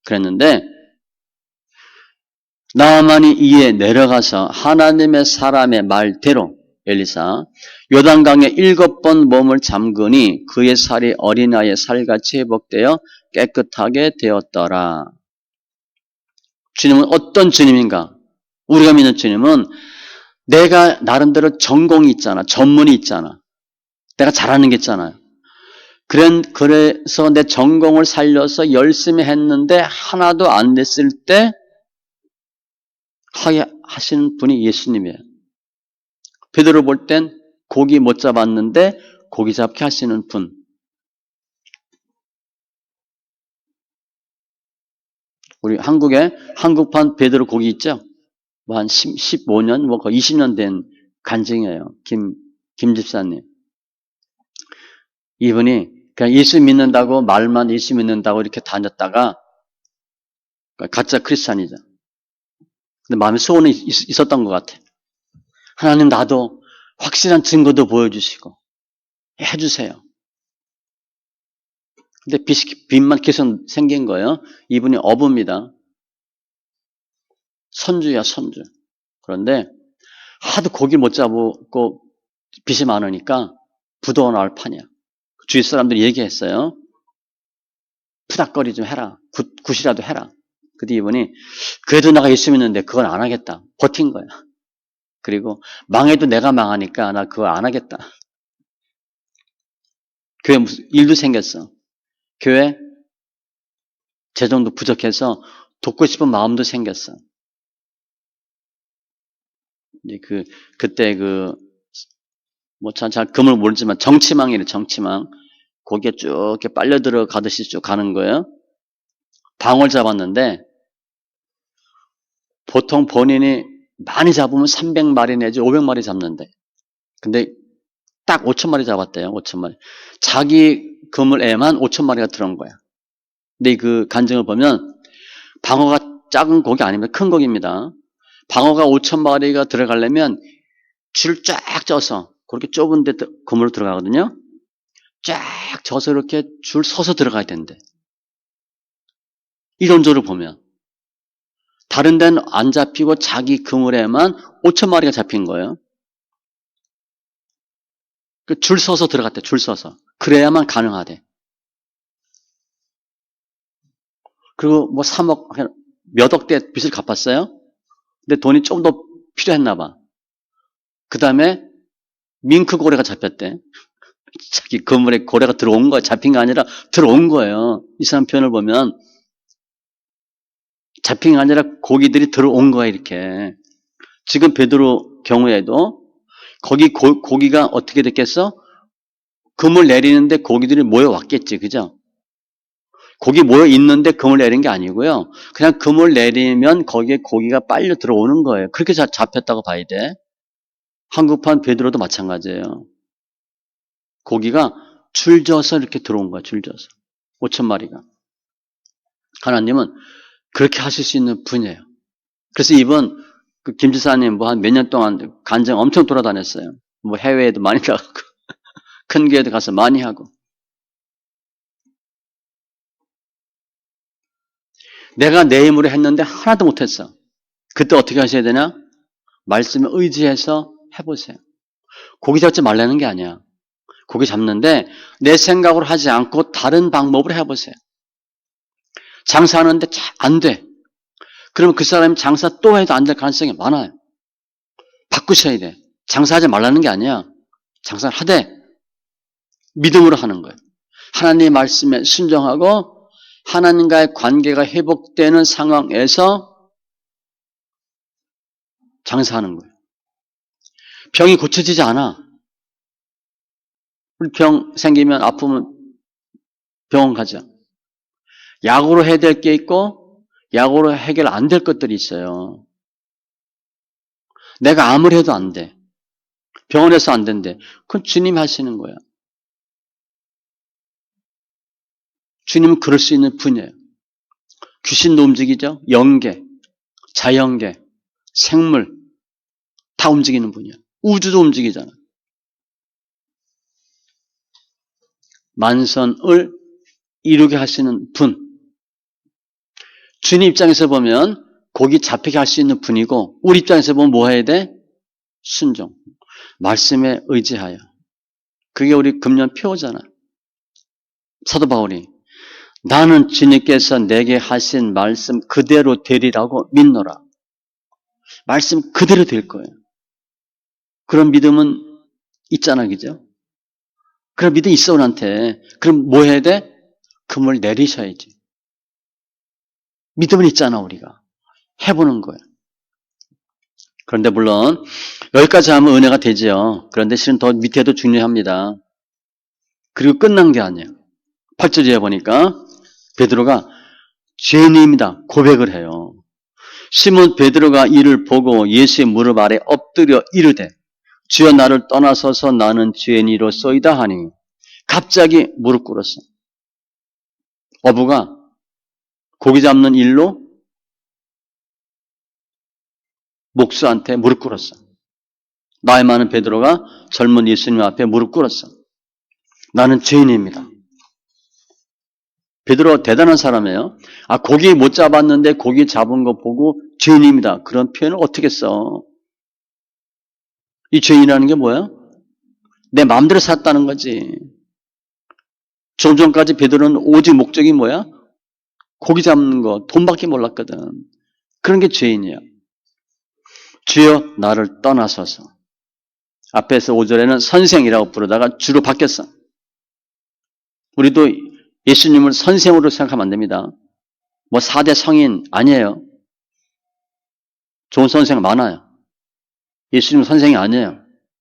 그랬는데, 나아만이 이에 내려가서 하나님의 사람의 말대로 엘리사 요단강에 7번 몸을 잠그니 그의 살이 어린아이의 살같이 회복되어 깨끗하게 되었더라. 주님은 어떤 주님인가? 우리가 믿는 주님은 내가 나름대로 전공이 있잖아. 전문이 있잖아. 내가 잘하는 게 있잖아요. 그래서 내 전공을 살려서 열심히 했는데 하나도 안 됐을 때 하게 하시는 분이 예수님이에요. 베드로 볼 땐 고기 못 잡았는데 고기 잡게 하시는 분. 우리 한국에 한국판 베드로 고기 있죠? 뭐 한 15년, 뭐 거의 20년 된 간증이에요. 김 집사님. 이분이 그냥 예수 믿는다고 말만 예수 믿는다고 이렇게 다녔다가 가짜 크리스찬이죠. 근데 마음에 소원이 있었던 것 같아. 하나님 나도 확실한 증거도 보여주시고 해주세요. 근데 빚만 계속 생긴 거예요. 이분이 어부입니다. 선주야 선주. 그런데 하도 고기를 못 잡고 빚이 많으니까 부도가 나올 판이야. 주위 사람들이 얘기했어요. 푸닥거리 좀 해라. 굿이라도 해라. 근데 이분이 그래도 내가 예수 믿는데 그건 안 하겠다. 버틴 거야. 그리고 망해도 내가 망하니까 나 그거 안 하겠다. 교회 무슨 일도 생겼어. 교회 재정도 부족해서 돕고 싶은 마음도 생겼어. 이제 그때 잘 금을 모르지만 정치망이래, 정치망. 거기에 쭉 이렇게 빨려 들어가듯이 쭉 가는 거예요. 방어를 잡았는데, 보통 본인이 많이 잡으면 300마리 내지 500마리 잡는데, 근데 딱 5,000마리 잡았대요, 5,000마리. 자기 그물에만 5,000마리가 들어온 거야. 근데 그 간증을 보면, 방어가 작은 고기 아닙니다. 큰 고기입니다. 방어가 5,000마리가 들어가려면 줄 쫙 쪄서, 그렇게 좁은 데 그물로 들어가거든요. 쫙 져서 이렇게 줄 서서 들어가야 된대. 이론적으로 보면. 다른 데는 안 잡히고 자기 그물에만 5,000마리가 잡힌 거예요. 줄 서서 들어갔대, 줄 서서. 그래야만 가능하대. 그리고 3억, 몇 억대 빚을 갚았어요. 근데 돈이 좀 더 필요했나 봐. 그 다음에 밍크 고래가 잡혔대. 자기 그물에 고래가 들어온 거야. 잡힌 게 아니라 들어온 거예요. 이 사람 표현을 보면 잡힌 게 아니라 고기들이 들어온 거야, 이렇게. 지금 베드로 경우에도 거기 고기가 어떻게 됐겠어? 그물 내리는데 고기들이 모여왔겠지, 그죠? 고기 모여 있는데 그물 내린 게 아니고요. 그냥 그물 내리면 거기에 고기가 빨려 들어오는 거예요. 그렇게 잡혔다고 봐야 돼. 한국판 베드로도 마찬가지예요. 고기가 줄져서 이렇게 들어온 거야, 줄져서. 5,000마리가. 하나님은 그렇게 하실 수 있는 분이에요. 그래서 이번 김 지사님 한 몇 년 동안 간증 엄청 돌아다녔어요. 해외에도 많이 나가고, 큰 교회도 가서 많이 하고. 내가 내 힘으로 했는데 하나도 못했어. 그때 어떻게 하셔야 되냐? 말씀에 의지해서 해보세요. 고기 잡지 말라는 게 아니야. 고기 잡는데 내 생각으로 하지 않고 다른 방법으로 해보세요. 장사하는데 안 돼. 그러면 그 사람이 장사 또 해도 안 될 가능성이 많아요. 바꾸셔야 돼. 장사하지 말라는 게 아니야. 장사를 하되 믿음으로 하는 거예요. 하나님의 말씀에 순종하고 하나님과의 관계가 회복되는 상황에서 장사하는 거예요. 병이 고쳐지지 않아. 우리 병 생기면 아프면 병원 가자. 약으로 해야 될 게 있고 약으로 해결 안 될 것들이 있어요. 내가 아무리 해도 안 돼. 병원에서 안 된대. 그건 주님이 하시는 거야. 주님은 그럴 수 있는 분이에요. 귀신도 움직이죠. 영계, 자연계, 생물 다 움직이는 분이야. 우주도 움직이잖아. 만선을 이루게 하시는 분. 주님 입장에서 보면 고기 잡히게 할 수 있는 분이고 우리 입장에서 보면 뭐 해야 돼? 순종. 말씀에 의지하여. 그게 우리 금년 표어잖아. 사도 바울이 나는 주님께서 내게 하신 말씀 그대로 되리라고 믿노라. 말씀 그대로 될 거예요. 그런 믿음은 있잖아, 그죠? 그런 믿음이 있어, 우리한테. 그럼 뭐 해야 돼? 금을 내리셔야지. 믿음은 있잖아, 우리가. 해보는 거예요. 그런데 물론 여기까지 하면 은혜가 되죠. 그런데 실은 더 밑에도 중요합니다. 그리고 끝난 게 아니에요. 8절에 보니까 베드로가 죄인입니다. 고백을 해요. 시몬 베드로가 이를 보고 예수의 무릎 아래 엎드려 이르되 주여 나를 떠나서서 나는 죄인이로소이다 하니 갑자기 무릎 꿇었어. 어부가 고기 잡는 일로 목수한테 무릎 꿇었어. 나이 많은 베드로가 젊은 예수님 앞에 무릎 꿇었어. 나는 죄인입니다. 베드로 대단한 사람이에요. 고기 못 잡았는데 고기 잡은 거 보고 죄인입니다. 그런 표현을 어떻게 써? 이 죄인이라는 게 뭐야? 내 마음대로 샀다는 거지. 좀 전까지 베드로는 오직 목적이 뭐야? 고기 잡는 거, 돈밖에 몰랐거든. 그런 게 죄인이야. 주여 나를 떠나소서. 앞에서 5절에는 선생이라고 부르다가 주로 바뀌었어. 우리도 예수님을 선생으로 생각하면 안 됩니다. 뭐 4대 성인 아니에요. 좋은 선생 많아요. 예수님 선생이 아니에요.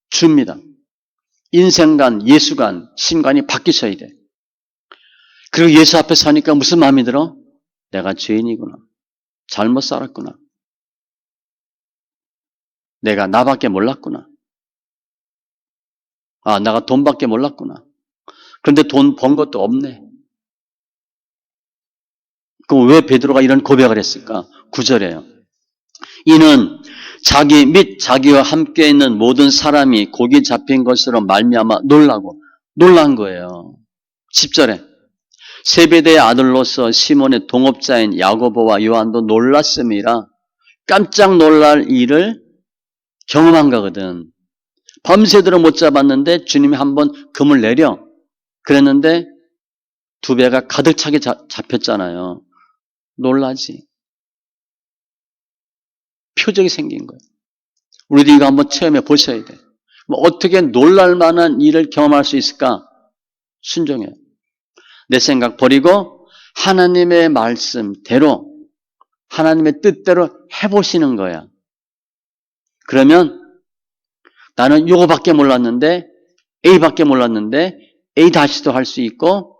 주입니다. 인생관, 예수관, 신관이 바뀌셔야 돼. 그리고 예수 앞에 서니까 무슨 마음이 들어? 내가 죄인이구나. 잘못 살았구나. 내가 나밖에 몰랐구나. 내가 돈밖에 몰랐구나. 그런데 돈 번 것도 없네. 그럼 왜 베드로가 이런 고백을 했을까? 9절에요. 이는 자기 및 자기와 함께 있는 모든 사람이 고기 잡힌 것으로 말미암아 놀란 거예요. 10절에 세베대의 아들로서 시몬의 동업자인 야고보와 요한도 놀랐음이라. 깜짝 놀랄 일을 경험한 거거든. 밤새도록 못 잡았는데 주님이 한번 금을 내려 그랬는데 두 배가 가득 차게 잡혔잖아요. 놀라지. 표적이 생긴 거예요. 우리도 이거 한번 체험해 보셔야 돼. 어떻게 놀랄 만한 일을 경험할 수 있을까? 순종해. 내 생각 버리고 하나님의 말씀대로, 하나님의 뜻대로 해보시는 거야. 그러면 나는 요거밖에 몰랐는데 A밖에 몰랐는데 A 다시도 할 수 있고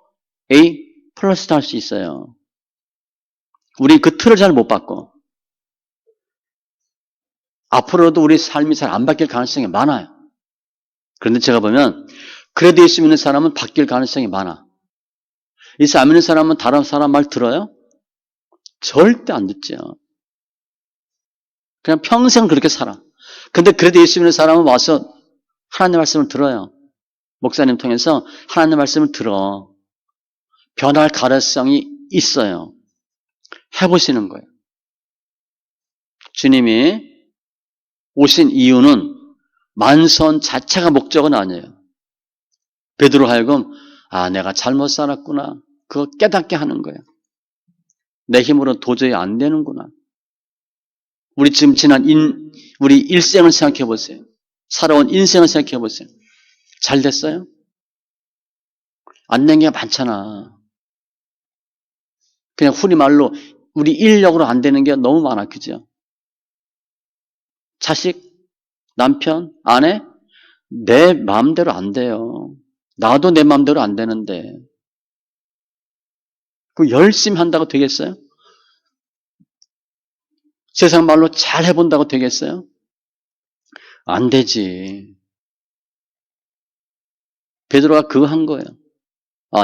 A 플러스도 할 수 있어요. 우리 그 틀을 잘 못 바꿔. 앞으로도 우리 삶이 잘 안 바뀔 가능성이 많아요. 그런데 제가 보면 그래도 예수 믿는 사람은 바뀔 가능성이 많아. 예수 안 믿는 사람은 다른 사람 말 들어요? 절대 안 듣죠. 그냥 평생 그렇게 살아. 근데 그래도 예수 믿는 사람은 와서 하나님 말씀을 들어요. 목사님 통해서 하나님 말씀을 들어. 변할 가능성이 있어요. 해보시는 거예요. 주님이 오신 이유는 만선 자체가 목적은 아니에요. 베드로 하여금 내가 잘못 살았구나. 그거 깨닫게 하는 거예요. 내 힘으로 도저히 안 되는구나. 우리 지금 지난 우리 일생을 생각해 보세요. 살아온 인생을 생각해 보세요. 잘 됐어요? 안 된 게 많잖아. 그냥 흔히 말로 우리 인력으로 안 되는 게 너무 많아. 그죠? 자식, 남편, 아내, 내 마음대로 안 돼요. 나도 내 마음대로 안 되는데. 그 열심히 한다고 되겠어요? 세상 말로 잘 해본다고 되겠어요? 안 되지. 베드로가 그거 한 거예요.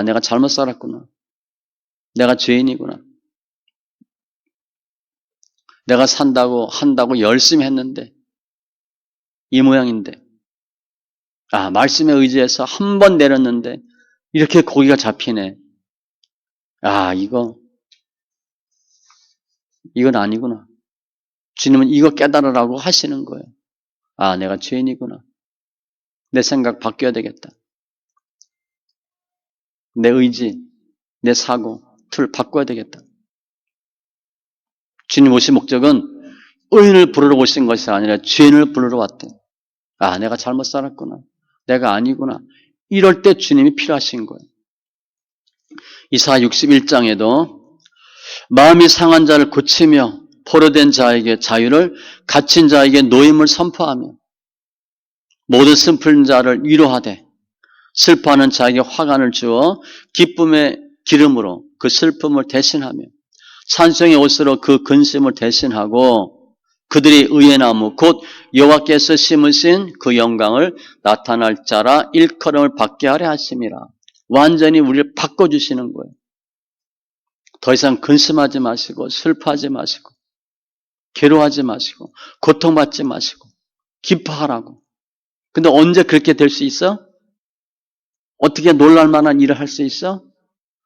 내가 잘못 살았구나. 내가 죄인이구나. 내가 한다고 열심히 했는데 이 모양인데 말씀에 의지해서 한 번 내렸는데 이렇게 고기가 잡히네. 이건 아니구나. 주님은 이거 깨달으라고 하시는 거예요. 내가 죄인이구나. 내 생각 바뀌어야 되겠다. 내 의지, 내 사고, 틀 바꿔야 되겠다. 주님 오신 목적은 의인을 부르러 오신 것이 아니라 죄인을 부르러 왔대. 내가 잘못 살았구나. 내가 아니구나. 이럴 때 주님이 필요하신 거예요. 이사야 61장에도 마음이 상한 자를 고치며 포로된 자에게 자유를, 갇힌 자에게 노임을 선포하며 모든 슬픈 자를 위로하되 슬퍼하는 자에게 화관을 주어 기쁨의 기름으로 그 슬픔을 대신하며 찬송의 옷으로 그 근심을 대신하고 그들이 의의 나무 곧 여호와께서 심으신 그 영광을 나타날 자라 일컬음을 받게 하려 하심이라. 완전히 우리를 바꿔주시는 거예요. 더 이상 근심하지 마시고 슬퍼하지 마시고 괴로워하지 마시고 고통받지 마시고 기뻐하라고. 근데 언제 그렇게 될 수 있어? 어떻게 놀랄 만한 일을 할 수 있어?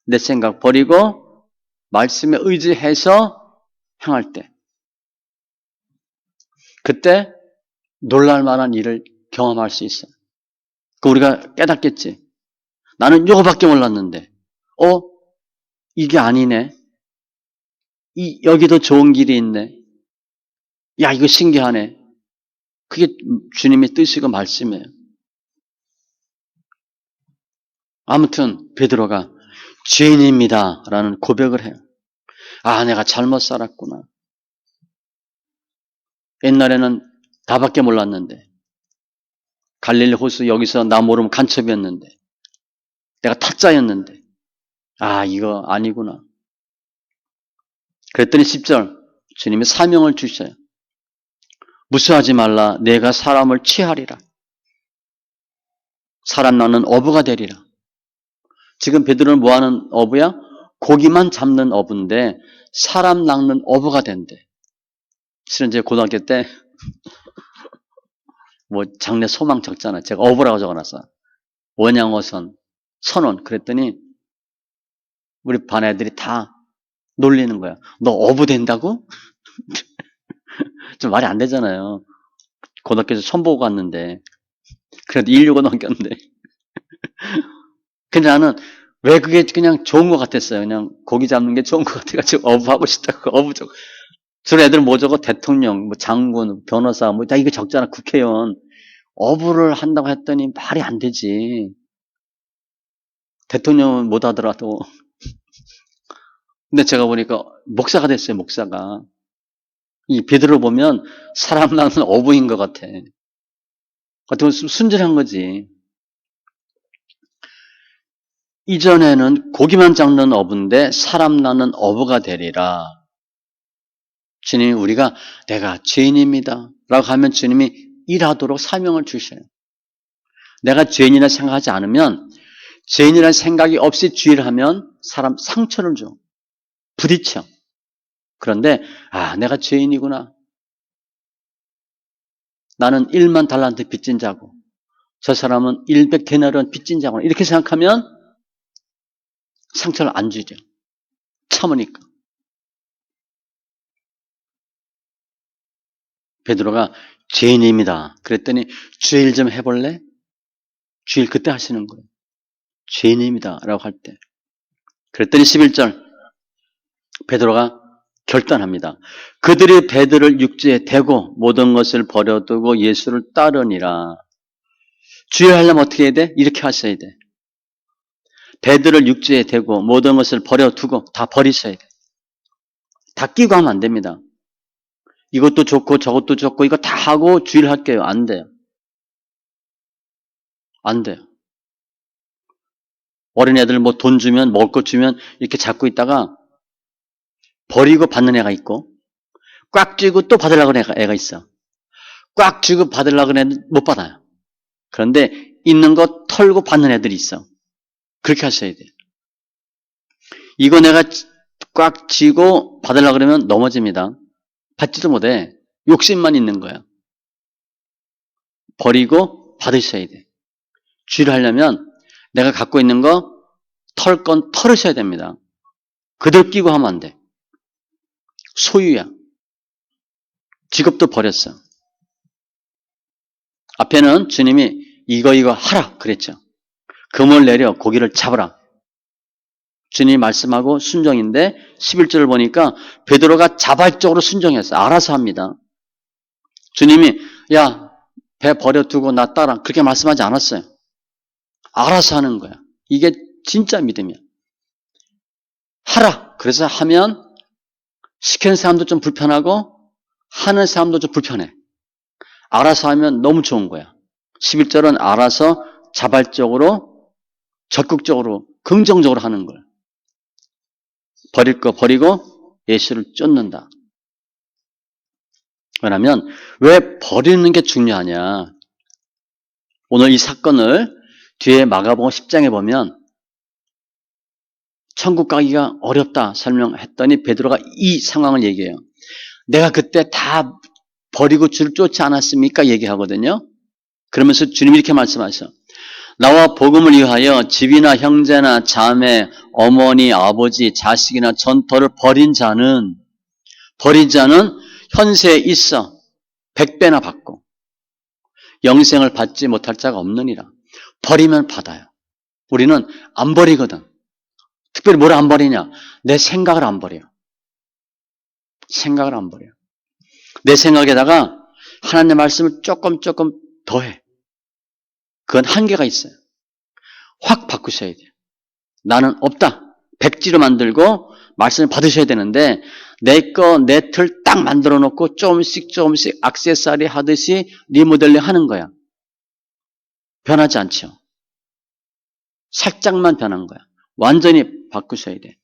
내 생각 버리고 말씀에 의지해서 행할 때. 그때 놀랄 만한 일을 경험할 수 있어. 그 우리가 깨닫겠지. 나는 이거밖에 몰랐는데 이게 아니네. 여기도 좋은 길이 있네. 야, 이거 신기하네. 그게 주님의 뜻이고 말씀이에요. 아무튼 베드로가 죄인입니다 라는 고백을 해요. 아, 내가 잘못 살았구나. 옛날에는 나밖에 몰랐는데 갈릴리 호수 여기서 나 모르면 간첩이었는데 내가 타짜였는데 아, 이거 아니구나. 그랬더니 10절 주님이 사명을 주셔요. 무수하지 말라. 내가 사람을 취하리라. 사람 낳는 어부가 되리라. 지금 베드로는 뭐하는 어부야? 고기만 잡는 어부인데 사람 낚는 어부가 된대. 실은 제 고등학교 때 뭐 장래 소망 적잖아. 제가 어부라고 적어놨어. 원양어선, 선원. 그랬더니 우리 반 애들이 다 놀리는 거야. 너 어부 된다고? 좀 말이 안 되잖아요. 고등학교에서 처음 보고 갔는데. 그래도 165 넘겼는데. 근데 나는 왜 그게 그냥 좋은 것 같았어요. 그냥 고기 잡는 게 좋은 것 같아가지고 어부하고 싶다고. 어부 적. 저런 애들 뭐 적어? 대통령, 뭐 장군, 변호사, 뭐 다 이거 적잖아. 국회의원. 어부를 한다고 했더니 말이 안 되지. 대통령은 못 하더라도. 근데 제가 보니까 목사가 됐어요. 목사가. 이 베드로 보면 사람 낳는 어부인 것 같아. 어떻게 순진한 거지. 이전에는 고기만 잡는 어부인데 사람 낳는 어부가 되리라. 주님이 우리가 내가 죄인입니다 라고 하면 주님이 일하도록 사명을 주셔요. 내가 죄인이라 생각하지 않으면 죄인이라는 생각이 없이 주의를 하면 사람 상처를 줘. 부딪혀. 그런데 내가 죄인이구나. 나는 1만 달란트 빚진 자고 저 사람은 100데나리온 빚진 자구나. 이렇게 생각하면 상처를 안 주죠. 참으니까. 베드로가 죄인입니다. 그랬더니 주일 좀 해볼래? 주일 그때 하시는 거예요. 죄인입니다 라고 할 때. 그랬더니 11절 베드로가 결단합니다. 그들이 베드로를 육지에 대고 모든 것을 버려두고 예수를 따르니라. 주일 하려면 어떻게 해야 돼? 이렇게 하셔야 돼. 베드로를 육지에 대고 모든 것을 버려두고 다 버리셔야 돼. 다 끼고 하면 안 됩니다. 이것도 좋고 저것도 좋고 이거 다 하고 주일 할게요. 안 돼요. 안 돼요. 어린애들 뭐 돈 주면 먹을 거 주면 이렇게 잡고 있다가 버리고 받는 애가 있고 꽉 쥐고 또 받으려고 하는 애가 있어. 꽉 쥐고 받으려고 하는 애는 못 받아요. 그런데 있는 거 털고 받는 애들이 있어. 그렇게 하셔야 돼요. 이거 내가 꽉 쥐고 받으려고 그러면 넘어집니다. 받지도 못해. 욕심만 있는 거야. 버리고 받으셔야 돼. 쥐를 하려면 내가 갖고 있는 거 털 건 털으셔야 됩니다. 그들 끼고 하면 안 돼. 소유야. 직업도 버렸어. 앞에는 주님이 이거 하라 그랬죠. 금을 내려 고기를 잡으라. 주님이 말씀하고 순종인데 11절을 보니까 베드로가 자발적으로 순종했어요. 알아서 합니다. 주님이 야, 배 버려두고 나 따라 그렇게 말씀하지 않았어요. 알아서 하는 거야. 이게 진짜 믿음이야. 하라. 그래서 하면 시키는 사람도 좀 불편하고 하는 사람도 좀 불편해. 알아서 하면 너무 좋은 거야. 11절은 알아서 자발적으로 적극적으로 긍정적으로 하는 거야. 버릴 거 버리고 예수를 쫓는다. 왜냐하면 왜 버리는 게 중요하냐. 오늘 이 사건을 뒤에 마가복음 10장에 보면 천국 가기가 어렵다 설명했더니 베드로가 이 상황을 얘기해요. 내가 그때 다 버리고 주를 쫓지 않았습니까? 얘기하거든요. 그러면서 주님이 이렇게 말씀하셔. 나와 복음을 위하여 집이나 형제나 자매, 어머니, 아버지, 자식이나 전토를 버린 자는 현세에 있어 100배나 받고 영생을 받지 못할 자가 없느니라. 버리면 받아요. 우리는 안 버리거든. 특별히 뭘 안 버리냐? 내 생각을 안 버려. 생각을 안 버려. 내 생각에다가 하나님의 말씀을 조금 더해. 그건 한계가 있어요. 확 바꾸셔야 돼요. 나는 없다. 백지로 만들고 말씀을 받으셔야 되는데 내 틀 딱 만들어 놓고 조금씩 액세서리 하듯이 리모델링 하는 거야. 변하지 않죠. 살짝만 변한 거야. 완전히 바꾸셔야 돼.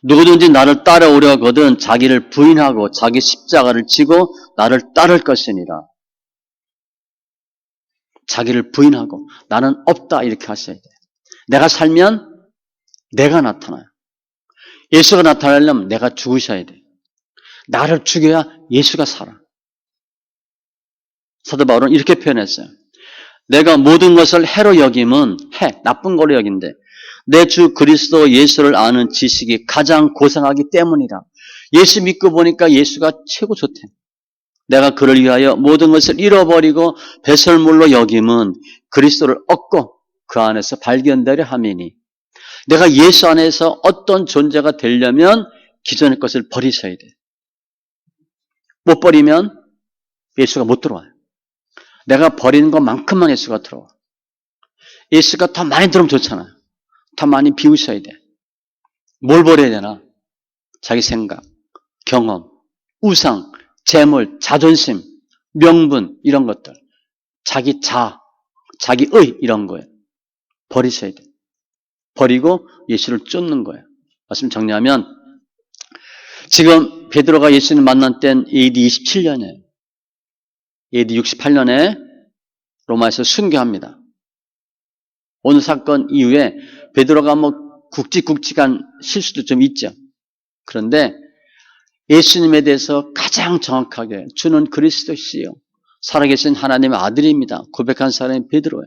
누구든지 나를 따라오려거든 자기를 부인하고 자기 십자가를 지고 나를 따를 것이니라. 자기를 부인하고 나는 없다 이렇게 하셔야 돼. 내가 살면 내가 나타나요. 예수가 나타나려면 내가 죽으셔야 돼. 나를 죽여야 예수가 살아. 사도 바울은 이렇게 표현했어요. 내가 모든 것을 해로 여김은 나쁜 걸로 여긴데 내 주 그리스도 예수를 아는 지식이 가장 고상하기 때문이라. 예수 믿고 보니까 예수가 최고 좋대. 내가 그를 위하여 모든 것을 잃어버리고 배설물로 여김은 그리스도를 얻고 그 안에서 발견되려 함이니. 내가 예수 안에서 어떤 존재가 되려면 기존의 것을 버리셔야 돼. 못 버리면 예수가 못 들어와요. 내가 버리는 것만큼만 예수가 들어와. 예수가 더 많이 들어오면 좋잖아요. 더 많이 비우셔야 돼. 뭘 버려야 되나? 자기 생각, 경험, 우상, 재물, 자존심, 명분 이런 것들. 자기 자기의 이런 거예요. 버리셔야 돼. 버리고 예수를 쫓는 거예요. 말씀 정리하면 지금 베드로가 예수님 만난 때는 AD 27년이에요. AD 68년에 로마에서 순교합니다. 오늘 사건 이후에 베드로가 굵직굵직한 실수도 좀 있죠. 그런데 예수님에 대해서 가장 정확하게 주는 그리스도시요 살아계신 하나님의 아들입니다. 고백한 사람이 베드로예요.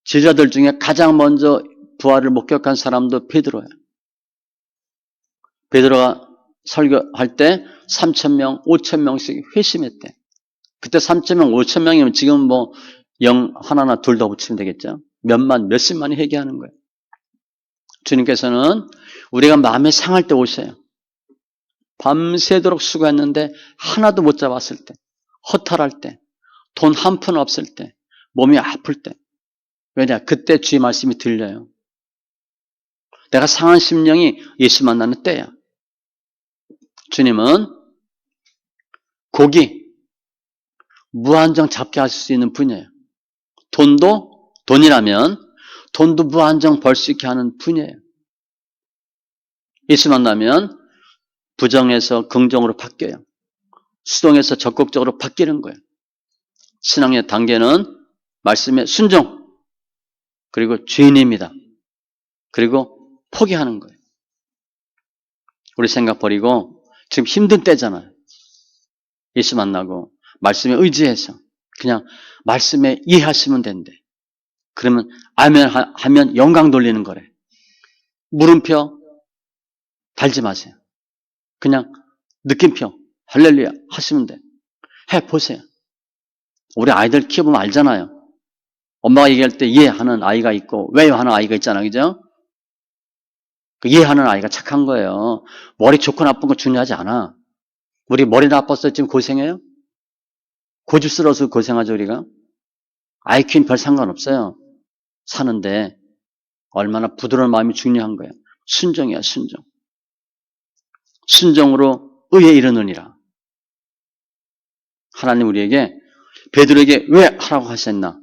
제자들 중에 가장 먼저 부활을 목격한 사람도 베드로예요. 베드로가 설교할 때 3,000명, 5,000명씩 회심했대. 그때 3,000명, 5,000명이면 지금 영 하나나 둘 더 붙이면 되겠죠. 몇십만이 회개하는 거예요. 주님께서는 우리가 마음이 상할 때 오셔요. 밤새도록 수고했는데 하나도 못 잡았을 때, 허탈할 때, 돈 한 푼 없을 때, 몸이 아플 때. 왜냐? 그때 주의 말씀이 들려요. 내가 상한 심령이 예수 만나는 때야. 주님은 고기, 무한정 잡게 하실 수 있는 분이에요. 돈이라면 돈도 무한정 벌 수 있게 하는 분이에요. 예수 만나면 부정에서 긍정으로 바뀌어요. 수동에서 적극적으로 바뀌는 거예요. 신앙의 단계는 말씀의 순종, 그리고 죄인입니다. 그리고 포기하는 거예요. 우리 생각 버리고 지금 힘든 때잖아요. 예수 만나고 말씀에 의지해서 그냥 말씀에 이해하시면 된대. 그러면 아멘 하면 영광 돌리는 거래. 물음표 달지 마세요. 그냥 느낌표 할렐루야 하시면 돼. 해보세요. 우리 아이들 키워보면 알잖아요. 엄마가 얘기할 때 이해하는 아이가 있고 왜요 하는 아이가 있잖아요. 그죠? 그 이해하는 아이가 착한 거예요. 머리 좋고 나쁜 거 중요하지 않아. 우리 머리 나빴어 지금 고생해요? 고집스러워서 고생하죠 우리가. IQ는 별 상관없어요. 사는데 얼마나 부드러운 마음이 중요한 거예요. 순종이야 순종. 순종으로 의에 이르느니라. 하나님 우리에게 베드로에게 왜 하라고 하셨나?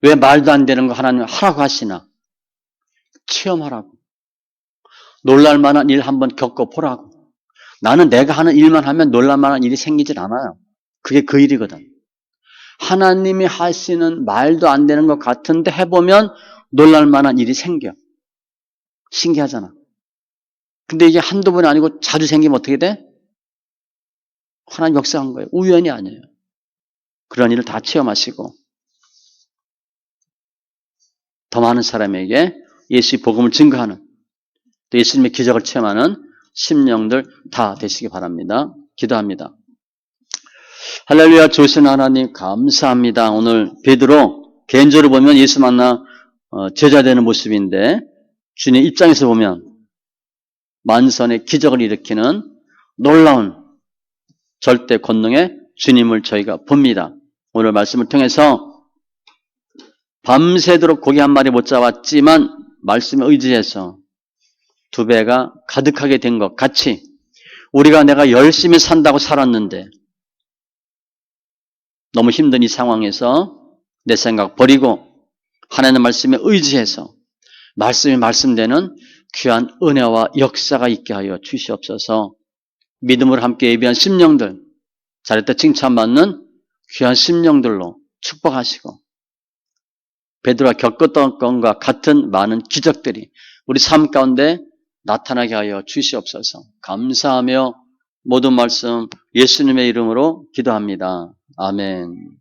왜 말도 안 되는 거 하나님 하라고 하시나? 체험하라고. 놀랄만한 일 한번 겪어보라고. 나는 내가 하는 일만 하면 놀랄만한 일이 생기질 않아요. 그게 그 일이거든. 하나님이 하시는 말도 안 되는 것 같은데 해보면 놀랄만한 일이 생겨. 신기하잖아. 근데 이게 한두 번이 아니고 자주 생기면 어떻게 돼? 하나님 역사한 거예요. 우연이 아니에요. 그런 일을 다 체험하시고 더 많은 사람에게 예수의 복음을 증거하는 또 예수님의 기적을 체험하는 심령들 다 되시기 바랍니다. 기도합니다. 할렐루야. 좋으신 하나님 감사합니다. 오늘 베드로 개인적으로 보면 예수 만나 제자 되는 모습인데 주님 입장에서 보면 만선의 기적을 일으키는 놀라운 절대 권능의 주님을 저희가 봅니다. 오늘 말씀을 통해서 밤새도록 고기 한 마리 못 잡았지만 말씀에 의지해서 2배가 가득하게 된 것 같이 우리가 내가 열심히 산다고 살았는데 너무 힘든 이 상황에서 내 생각 버리고 하나님의 말씀에 의지해서 말씀이 말씀되는 귀한 은혜와 역사가 있게 하여 주시옵소서. 믿음으로 함께 예비한 심령들, 잘했다 칭찬받는 귀한 심령들로 축복하시고 베드로가 겪었던 것과 같은 많은 기적들이 우리 삶 가운데 나타나게 하여 주시옵소서. 감사하며 모든 말씀 예수님의 이름으로 기도합니다. 아멘.